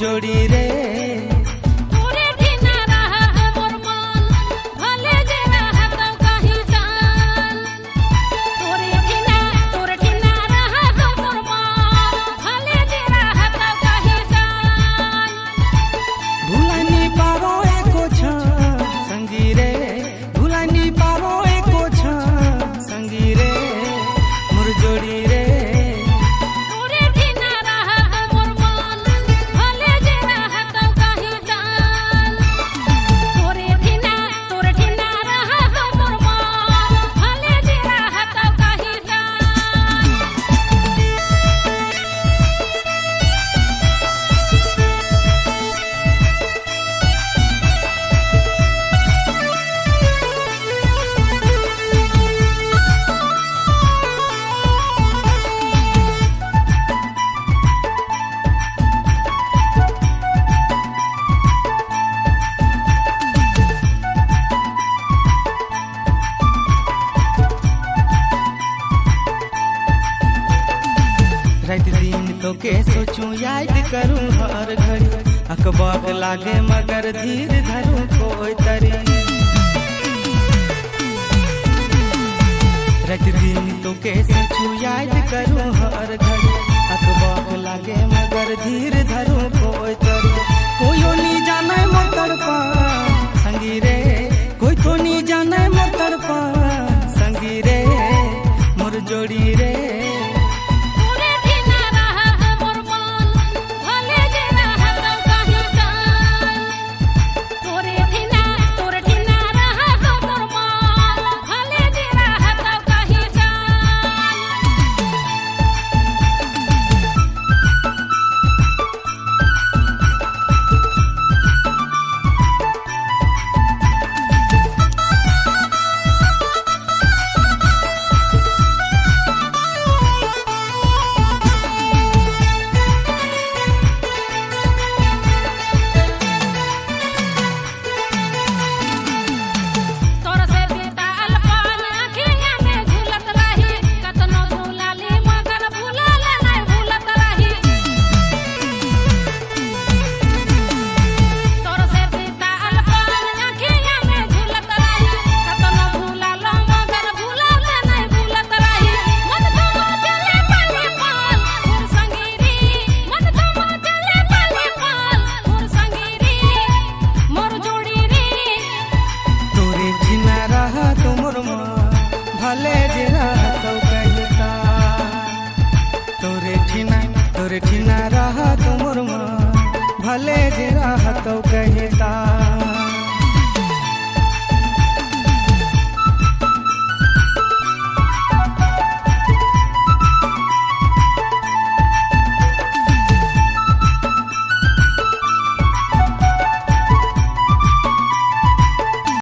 जोड़ी रे तोरे बिना रहा मोर मन भले जे रहा तो कहीं जान तोरे बिना रहा मोर मन भले जे रहा तो कहीं जान भुलानी पारो एको क्षण संगी रे भुलानी पारो एको क्षण संगी रे मोर जोड़ी रे तोरे बिना रहा मोर मन भले जे रहा तो कहीं जान तोरे बिना रहा मोर मन भले जे रहा तो कहीं जान रात दिन तो के सोचूं याद करूं हर घड़ी अकबाक लागे मगर धीर धरूं कोई तरी रात दिन तो के सोचूं याद करूं हर घड़ी अकबाक लागे मगर धीर धरूं कोई तरी कोई नहीं जाने मोर तड़पा संगी रे कोई तो नहीं जाने मोर तड़पा संगी रे मोर जोड़ी रे तोरे बिना रहा मोर मन भले जे रहा तो कहीं जान तोरे बिना रहा मोर मन भले जे रहा तो कहीं जान तोर से बीताल पान अखियां में झूलत रही कतनो भूलाली मगर भूलाल नहीं भूलत रही तोर से बीताल पान अखियां में झूलत रही कतनो भूलाल मगर भूलाल नहीं भूलत रही मन तो चले पाले पाल मोर संगी रे मन तो चले पाले पाल मोर संगी रे मोर जोड़ी रे तोरे बिना रहा तो मोर मन भले जे रहा तो कहता तोरे बिना रहा तो मोर मन भले जे रहा तो कहता